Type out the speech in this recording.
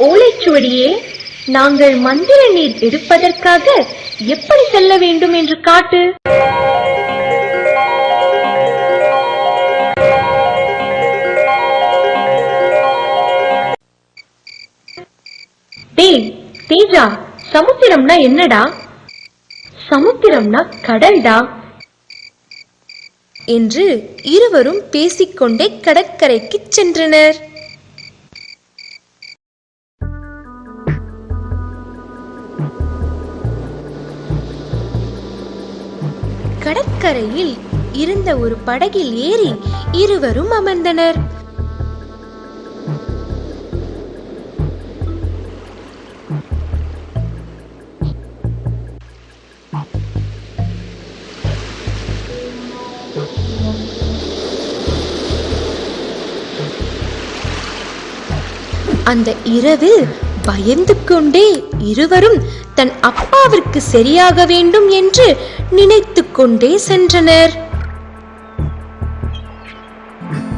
ஓலைச்சுவடியே, நாங்கள் மந்திர நீர் எடுப்பதற்காக எப்படி செல்ல வேண்டும் என்று காட்டு. டேய் தேஜா, சமுத்திரம்னா என்னடா? சமுத்திரம்னா கடல்டா என்று இருவரும் பேசிக்கொண்டே கடற்கரைக்கு சென்றனர். கடற்கரையில் இருந்த ஒரு படகில் ஏறி இருவரும் அமர்ந்தனர். அந்த இரவில் பயந்து கொண்டே இருவரும் தன் அப்பாவிற்கு சரியாக வேண்டும் என்று நினைத்து கொண்டே சென்றனர்.